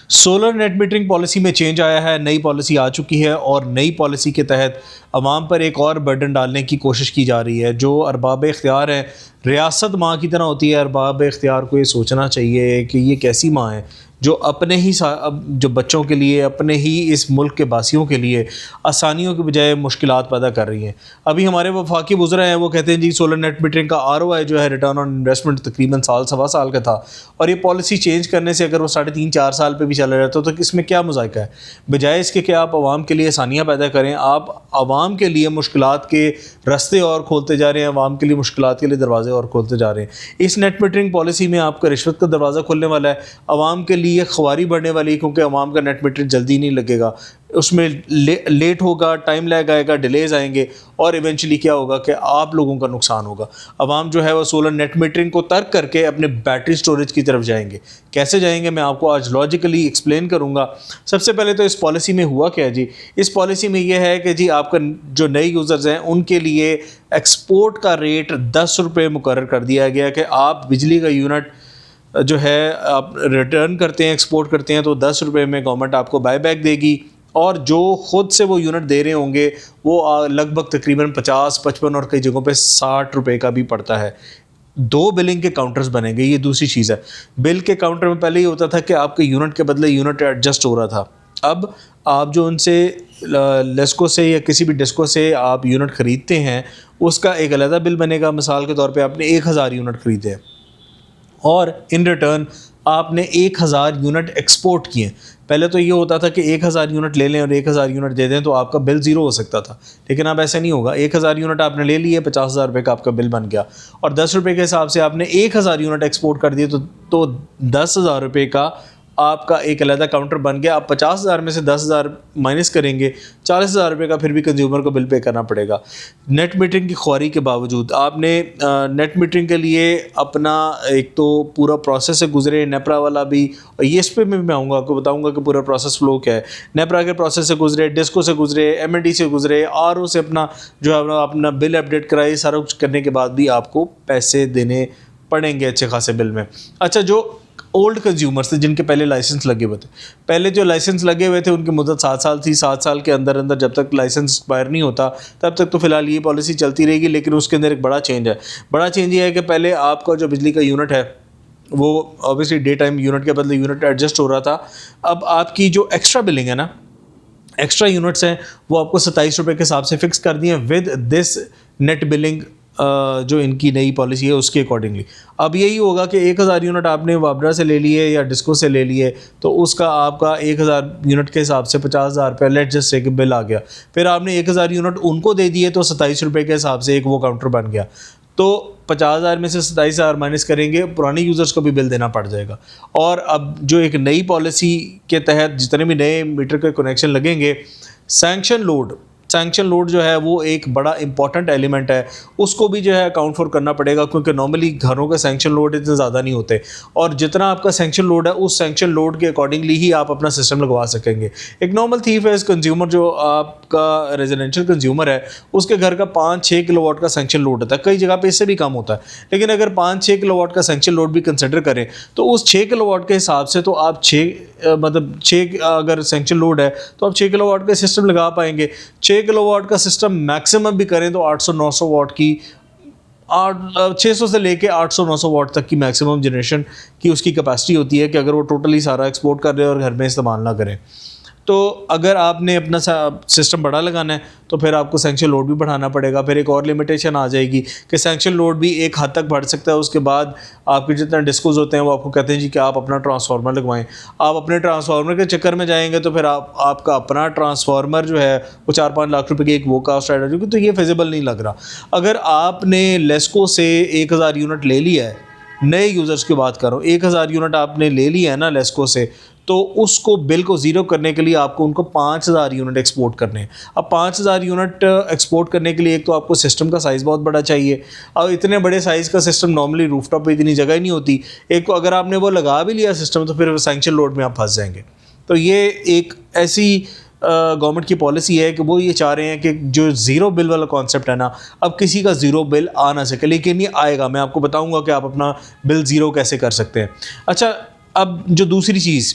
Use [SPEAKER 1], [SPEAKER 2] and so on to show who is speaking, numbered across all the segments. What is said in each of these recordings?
[SPEAKER 1] Solar net metering policy में change आया है, नई पॉलिसी आ चुकी है और नई पॉलिसी के तहत अवाम पर एक और बर्डन डालने की कोशिश की जा रही है। जो अरबाब इख्तियार हैं, रियासत माँ की तरह होती है, अरबाब इख्तियार को ये सोचना चाहिए कि ये कैसी माँ है जो अपने ही जो बच्चों के लिए, अपने ही इस मुल्क के बासियों के लिए आसानियों के बजाय मुश्किलात पैदा कर रही हैं। अभी हमारे वफाकी वुज़रा हैं, वो कहते हैं जी सोलर नेट मीटरिंग का ROI जो है, रिटर्न ऑन इन्वेस्टमेंट, तकरीबन साल सवा साल का था और ये पॉलिसी चेंज करने से अगर वो 3.5-4 साल पे भी चला जाता तो इसमें क्या मज़ायका है। बजाय इसके कि आप आवाम के लिए आसानियाँ पैदा करें, आप आवाम के लिए मुश्किलात के रास्ते और खोलते जा रहे हैं, आवाम के लिए मुश्किलात के लिए दरवाजे और खोलते जा रहे हैं। इस नेट मीटरिंग पॉलिसी में आपका रिश्वत का दरवाज़ा खुलने वाला है, आवाम के लिए ख्वारी बढ़ने वाली है, क्योंकि आवाम का नेट मीटरिंग जल्दी नहीं लगेगा, उसमें लेट होगा, टाइम लैग आएगा, डिलेज आएंगे और इवेंचुअली क्या होगा कि आप लोगों का नुकसान होगा। आवाम जो है वो सोलर नेट मीटरिंग को तर्क करके अपने बैटरी स्टोरेज की तरफ जाएंगे। कैसे जाएंगे मैं आपको आज लॉजिकली एक्सप्लेन करूंगा। सबसे पहले तो इस पॉलिसी में हुआ क्या है जी। इस पॉलिसी में यह है कि जी आपका जो नए यूज़र्स हैं उनके लिए एक्सपोर्ट का रेट 10 रुपये मुकर्रर कर दिया गया कि आप बिजली का यूनिट जो है आप रिटर्न करते हैं, एक्सपोर्ट करते हैं, तो 10 रुपये में गवर्नमेंट आपको बाय बैक देगी और जो ख़ुद से वो यूनिट दे रहे होंगे वो लगभग तकरीबन 50, 55 और कई जगहों पे 60 रुपये का भी पड़ता है। 2 बिलिंग के काउंटर्स बनेंगे, ये दूसरी चीज़ है। बिल के काउंटर में पहले ही होता था कि आपके यूनिट के बदले यूनिट एडजस्ट हो रहा था। अब आप जो उनसे लेस्को से या किसी भी डिस्को से आप यूनिट ख़रीदते हैं उसका एक अलग बिल बनेगा। मिसाल के तौर पे आपने 1000 यूनिट ख़रीदे हैं और इन रिटर्न आपने 1000 यूनिट एक्सपोर्ट किए। पहले तो ये होता था कि 1000 यूनिट ले लें और 1000 यूनिट दे दें तो आपका बिल ज़ीरो हो सकता था, लेकिन अब ऐसा नहीं होगा। 1000 यूनिट आपने ले लिए, 50,000 रुपये का आपका बिल बन गया और 10 रुपये के हिसाब से आपने 1000 यूनिट एक्सपोर्ट कर दिए तो 10,000 रुपये का आपका एक अलग काउंटर बन गया। आप 50,000 में से 10,000 माइनस करेंगे, 40,000 रुपये का फिर भी कंज्यूमर को बिल पे करना पड़ेगा। नेट मीटरिंग की ख्वारी के बावजूद आपने नेट मीटरिंग के लिए अपना एक तो पूरा प्रोसेस से गुजरे, नेपरा वाला भी, और ये इस पर मैं आऊँगा, आपको बताऊँगा कि पूरा प्रोसेस फ्लो क्या है। नेपरा के प्रोसेस से गुजरे, डिस्को से गुजरे, MND से गुजरे, RO से अपना जो है अपना बिल अपडेट कराए, सारा कुछ करने के बाद भी आपको पैसे देने पड़ेंगे अच्छे खासे बिल में। अच्छा, जो ओल्ड कंज्यूमर्स थे जिनके पहले लाइसेंस लगे हुए थे, पहले जो लाइसेंस लगे हुए थे उनकी मुद्दत 7 साल थी। 7 साल के अंदर अंदर जब तक लाइसेंस एक्सपायर नहीं होता तब तक तो फ़िलहाल ये पॉलिसी चलती रहेगी, लेकिन उसके अंदर एक बड़ा चेंज है। बड़ा चेंज ये है कि पहले आपका जो बिजली का यूनिट है वो ऑब्वियसली डे टाइम यूनिट के बदले यूनिट एडजस्ट हो रहा था। अब आपकी जो एक्स्ट्रा बिलिंग है ना, एक्स्ट्रा यूनिट्स हैं, वो आपको 27 रुपये के हिसाब से फ़िक्स कर दिए विद दिस नेट बिलिंग जो इनकी नई पॉलिसी है उसके अकॉर्डिंगली। अब यही होगा कि 1000 यूनिट आपने वाबरा से ले लिए या डिस्को से ले लिए तो उसका आपका 1000 यूनिट के हिसाब से 50,000 रुपये लेट जस्ट से बिल आ गया। फिर आपने 1000 यूनिट उनको दे दिए तो 27 रुपये के हिसाब से एक वो काउंटर बन गया। तो 50,000 में से 27,000 माइनस करेंगे, पुराने यूज़र्स को भी बिल देना पड़ जाएगा। और अब जो एक नई पॉलिसी के तहत जितने भी नए मीटर के कनेक्शन लगेंगे, सैंक्शन लोड जो है वो एक बड़ा इंपॉर्टेंट एलिमेंट है, उसको भी जो है अकाउंट फॉर करना पड़ेगा, क्योंकि नॉर्मली घरों का सैंक्शन लोड इतने ज़्यादा नहीं होते और जितना आपका सैंक्शन लोड है उस सैंक्शन लोड के अकॉर्डिंगली ही आप अपना सिस्टम लगवा सकेंगे। एक नॉर्मल 3 फेज़ कंज्यूमर जो आपका रेजिडेंशियल कंज्यूमर है उसके घर का 5-6 किलोवाट का सैंक्शन लोड होता है, कई जगह पे इससे भी कम होता है, लेकिन अगर 5-6 किलोवाट का सैंक्शन लोड भी कंसिडर करें तो उस 6 किलोवाट के हिसाब से तो आप 6 अगर सैंक्शन लोड है तो आप 6 किलोवाट का सिस्टम लगा पाएंगे। 6 किलोवाट का सिस्टम मैक्सिमम भी करें तो 800-900 वाट की 600 से लेके 800-900 वाट तक की मैक्सिमम जनरेशन की उसकी कैपेसिटी होती है कि अगर वो टोटली सारा एक्सपोर्ट कर रहे हैं और घर में इस्तेमाल ना करें। तो अगर आपने अपना सिस्टम बड़ा लगाना है तो फिर आपको सैंक्शन लोड भी बढ़ाना पड़ेगा। फिर एक और लिमिटेशन आ जाएगी कि सैंक्शन लोड भी एक हद तक बढ़ सकता है। उसके बाद आपके जितने डिस्कोज होते हैं वो आपको कहते हैं जी कि आप अपना ट्रांसफार्मर लगवाएं। आप अपने ट्रांसफार्मर के चक्कर में जाएंगे तो फिर आपका अपना ट्रांसफार्मर जो है वो 4-5 लाख रुपए की एक वो कास्ट ऐड हो जाएगी, तो ये फिजिबल नहीं लग रहा। अगर आपने लेस्को से 1000 यूनिट ले लिया है, नए यूज़र्स की बात कर रहा हूँ, 1000 यूनिट आपने ले लिया है ना लेस्को से, तो उसको बिल को ज़ीरो करने के लिए आपको उनको 5000 यूनिट एक्सपोर्ट करने हैं। अब 5000 यूनिट एक्सपोर्ट करने के लिए एक तो आपको सिस्टम का साइज़ बहुत बड़ा चाहिए, और इतने बड़े साइज़ का सिस्टम नॉर्मली रूफटॉप पे इतनी जगह ही नहीं होती। एक तो अगर आपने वो लगा भी लिया सिस्टम तो फिर सैंक्शन लोड में आप फंस जाएंगे। तो ये एक ऐसी गवर्नमेंट की पॉलिसी है कि वो ये चाह रहे हैं कि जो ज़ीरो बिल वाला कॉन्सेप्ट है ना, अब किसी का ज़ीरो बिल आ ना सके, लेकिन ये आएगा। मैं आपको बताऊँगा कि आप अपना बिल ज़ीरो कैसे कर सकते हैं। अच्छा, अब जो दूसरी चीज़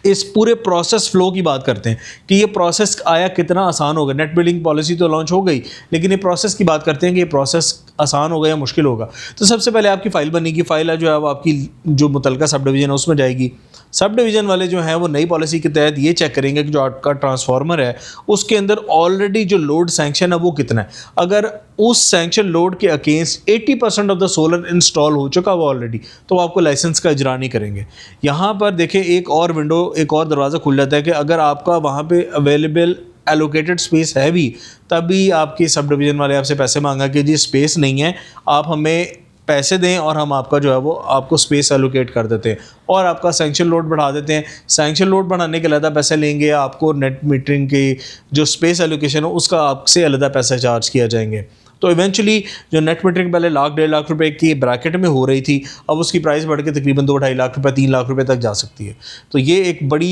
[SPEAKER 1] इस पूरे प्रोसेस फ्लो की बात करते हैं कि ये प्रोसेस आया कितना आसान होगा। नेट बिल्डिंग पॉलिसी तो लॉन्च हो गई, लेकिन ये प्रोसेस की बात करते हैं कि ये प्रोसेस आसान होगा या मुश्किल होगा। तो सबसे पहले आपकी फ़ाइल बनेगी, फ़ाइल जो है वो आपकी जो मुतलका सब डिवीज़न है उसमें जाएगी। सब डिवीज़न वाले जो हैं वो नई पॉलिसी के तहत ये चेक करेंगे कि जो आपका ट्रांसफार्मर है उसके अंदर ऑलरेडी जो लोड सैंक्शन है वो कितना है। अगर उस सैंक्शन लोड के against 80% of the solar install हो चुका हुआ ऑलरेडी, तो आपको लाइसेंस का इजरा नहीं करेंगे। यहाँ पर देखें एक और विंडो, एक और दरवाज़ा खुल जाता है कि अगर आपका वहाँ पे अवेलेबल एलोकेटेड स्पेस है भी, तभी आपकी सब डिवीज़न वाले आपसे पैसे मांगा कि जी स्पेस नहीं है, आप हमें पैसे दें और हम आपका जो है वो आपको स्पेस एलोकेट कर देते हैं और आपका सैंक्शन लोड बढ़ा देते हैं। सैंक्शन लोड बढ़ाने के अलग पैसे लेंगे, आपको नेट मीटरिंग की जो स्पेस एलोकेशन हो उसका आपसे अलग पैसे चार्ज किया जाएंगे। तो इवेंचुअली जो नेट मीटरिंग पहले लाख 1.5 लाख रुपए की ब्रैकेट में हो रही थी, अब उसकी प्राइस बढ़ के तकरीबन 2-2.5 लाख रुपए 3 लाख रुपए तक जा सकती है। तो ये एक बड़ी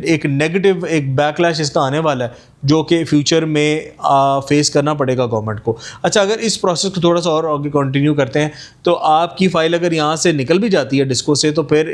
[SPEAKER 1] एक नेगेटिव एक बैकलैश इसका आने वाला है, जो कि फ्यूचर में फेस करना पड़ेगा गवर्नमेंट को। अच्छा, अगर इस प्रोसेस को थोड़ा सा और आगे कंटिन्यू करते हैं, तो आपकी फ़ाइल अगर यहाँ से निकल भी जाती है डिस्को से, तो फिर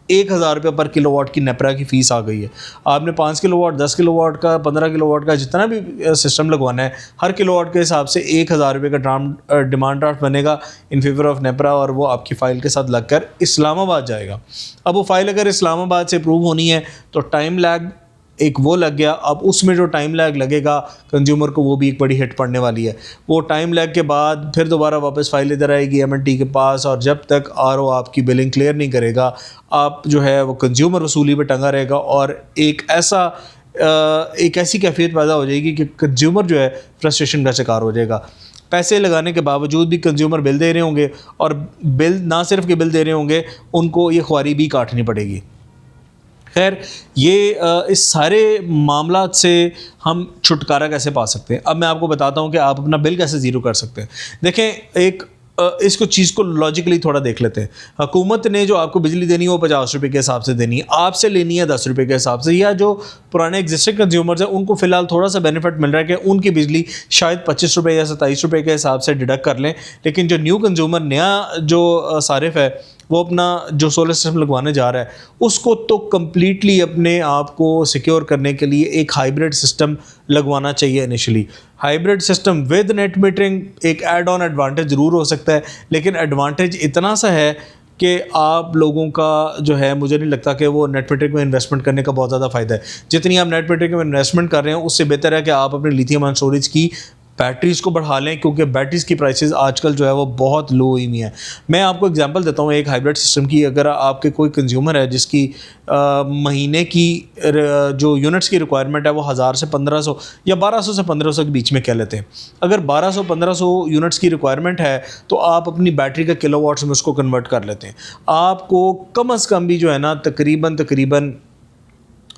[SPEAKER 1] 1,000 रुपये पर किलोवाट की नेपरा की फ़ीस आ गई है। आपने 5 किलोवाट, 10 किलोवाट का, 15 किलोवाट का जितना भी सिस्टम लगवाना है, हर किलोवाट के हिसाब से 1,000 रुपये का डिमांड ड्राफ्ट बनेगा इन फेवर ऑफ नेपरा, और वो आपकी फ़ाइल के साथ लगकर इस्लामाबाद जाएगा। अब वो फ़ाइल अगर इस्लामाबाद से अप्रूव होनी है तो टाइम लैग एक वो लग गया। अब उसमें जो टाइम लैग लगेगा कंज्यूमर को, वो भी एक बड़ी हिट पड़ने वाली है। वो टाइम लैग के बाद फिर दोबारा वापस फाइल इधर आएगी एमएनटी के पास, और जब तक आरओ आपकी बिलिंग क्लियर नहीं करेगा, आप जो है वो कंज्यूमर वसूली पे टंगा रहेगा, और एक ऐसी कैफियत पैदा हो जाएगी कि कंज्यूमर जो है फ्रस्ट्रेशन का शिकार हो जाएगा। पैसे लगाने के बावजूद भी कंज्यूमर बिल दे रहे होंगे, और बिल ना सिर्फ के बिल दे रहे होंगे, उनको ये ख्वारी भी काटनी पड़ेगी। खैर, ये इस सारे मामला से हम छुटकारा कैसे पा सकते हैं, अब मैं आपको बताता हूँ कि आप अपना बिल कैसे ज़ीरो कर सकते हैं। देखें, इसको चीज़ को लॉजिकली थोड़ा देख लेते हैं। हुकूमत ने जो आपको बिजली देनी है वो 50 रुपये के हिसाब से देनी है, आपसे लेनी है 10 रुपये के हिसाब से, या जो पुराने एग्जिस्टिंग कंज्यूमर्स हैं उनको फ़िलहाल थोड़ा सा बेनिफिट मिल रहा है कि उनकी बिजली शायद 25 रुपये या 27 रुपये के हिसाब से डिडक्ट कर लें। लेकिन जो न्यू कंज्यूमर, नया जो सारिफ है, वो अपना जो सोलर सिस्टम लगवाने जा रहा है, उसको तो कम्प्लीटली अपने आप को सिक्योर करने के लिए एक हाइब्रिड सिस्टम लगवाना चाहिए initially. Hybrid system with net metering एक ऐड ऑन एडवांटेज ज़रूर हो सकता है, लेकिन एडवांटेज इतना सा है कि आप लोगों का जो है, मुझे नहीं लगता कि वो नेट मीटरिंग में इन्वेस्टमेंट करने का बहुत ज़्यादा फ़ायदा है। जितनी आप नेट मीटरिंग में इन्वेस्टमेंट कर रहे हैं, उससे बेहतर है कि आप अपने लिथियम आयन स्टोरेज की बैटरीज़ को बढ़ा लें, क्योंकि बैटरीज़ की प्राइसेस आजकल जो है वो बहुत लो हुई है। मैं आपको एग्जांपल देता हूँ एक हाइब्रिड सिस्टम की। अगर आपके कोई कंज्यूमर है जिसकी महीने की जो यूनिट्स की रिक्वायरमेंट है वो 1000 से 1500 या 1200 से 1500 के बीच में कह लेते हैं। अगर 1200-1500 यूनिट्स की रिक्वायरमेंट है, तो आप अपनी बैटरी का किलोवाट्स में उसको कन्वर्ट कर लेते हैं। आपको कम अज़ कम भी जो है ना, तकरीबन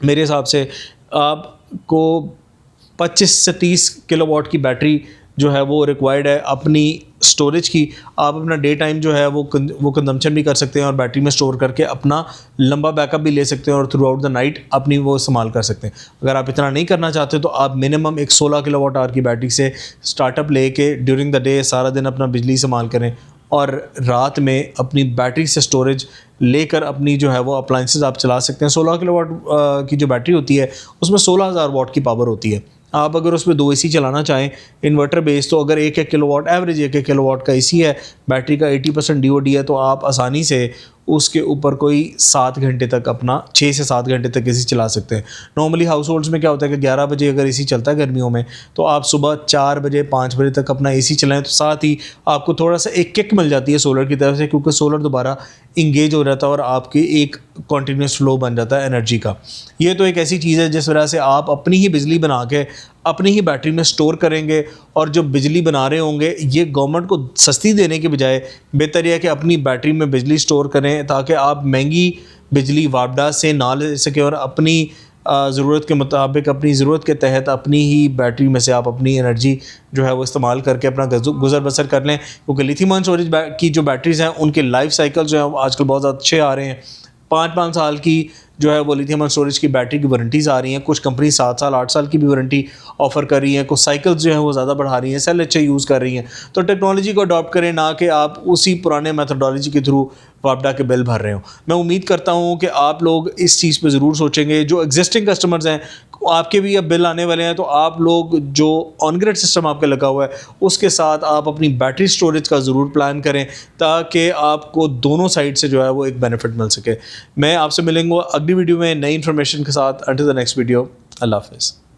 [SPEAKER 1] मेरे हिसाब से आपको 25 से 30 किलोवाट की बैटरी जो है वो रिक्वायर्ड है अपनी स्टोरेज की। आप अपना डे टाइम जो है वो कंजम्पशन भी कर सकते हैं, और बैटरी में स्टोर करके अपना लंबा बैकअप भी ले सकते हैं, और थ्रू आउट द नाइट अपनी वो इस्तेमाल कर सकते हैं। अगर आप इतना नहीं करना चाहते, तो आप मिनिमम एक 16 किलोवाट आवर की बैटरी से स्टार्टअप लेके ड्यूरिंग द डे सारा दिन अपना बिजली इस्तेमाल करें, और रात में अपनी बैटरी से स्टोरेज लेकर अपनी जो है वो अप्लाइंसेस आप चला सकते हैं। 16 किलोवाट की जो बैटरी होती है उसमें 16,000 वाट की पावर होती है। आप अगर उसमें 2 एसी चलाना चाहें इन्वर्टर बेस, तो अगर 1-1 किलोवाट एवरेज 1-1 किलोवाट का एसी है, बैटरी का 80% डीओडी है, तो आप आसानी से उसके ऊपर कोई 7 घंटे तक अपना 6 से 7 घंटे तक एसी चला सकते हैं। नॉर्मली हाउस होल्ड्स में क्या होता है कि 11 बजे अगर एसी चलता है गर्मियों में, तो आप सुबह 4 बजे 5 बजे तक अपना एसी चलाएं, तो साथ ही आपको थोड़ा सा एक किक मिल जाती है सोलर की तरफ से, क्योंकि सोलर दोबारा इंगेज हो जाता है और आपकी एक कॉन्टीन्यूस फ्लो बन जाता है एनर्जी का। ये तो एक ऐसी चीज़ है जिस वजह से आप अपनी ही बिजली बना के अपनी ही बैटरी में स्टोर करेंगे, और जो बिजली बना रहे होंगे ये गवर्नमेंट को सस्ती देने के बजाय बेहतर यह है कि अपनी बैटरी में बिजली स्टोर करें, ताकि आप महंगी बिजली वापडा से ना ले सकें, और अपनी ज़रूरत के मुताबिक, अपनी ज़रूरत के तहत अपनी ही बैटरी में से आप अपनी एनर्जी जो है वो इस्तेमाल करके अपना गुजर बसर कर लें। क्योंकि लिथियम आयन स्टोरेज की जो बैटरीज़ हैं उनके लाइफ साइकिल जो है आजकल बहुत ज़्यादा अच्छे आ रहे हैं। 5-5 साल की जो है वो लिथियम आयन स्टोरेज की बैटरी की वारंटीज़ आ रही हैं। कुछ कंपनी 7 साल 8 साल की भी वारंटी ऑफ़र कर रही हैं। कुछ साइकिल्स जो हैं वो ज़्यादा बढ़ा रही हैं, सेल अच्छे यूज़ कर रही हैं। तो टेक्नोलॉजी को अडॉप्ट करें, ना कि आप उसी पुराने मेथडोलॉजी के थ्रू वापडा के बिल भर रहे हो। मैं उम्मीद करता हूँ कि आप लोग इस चीज़ पे ज़रूर सोचेंगे। जो एग्जिस्टिंग कस्टमर्स हैं आपके भी अब बिल आने वाले हैं, तो आप लोग जो ऑन ग्रिड सिस्टम आपका लगा हुआ है उसके साथ आप अपनी बैटरी स्टोरेज का ज़रूर प्लान करें ताकि आपको दोनों साइड से जो है वो एक बेनिफिट मिल सके। मैं आपसे मिलेंगे अगली वीडियो में नई इन्फॉर्मेशन के साथ। अंटिल द नेक्स्ट वीडियो, अल्लाह हाफ़िज़।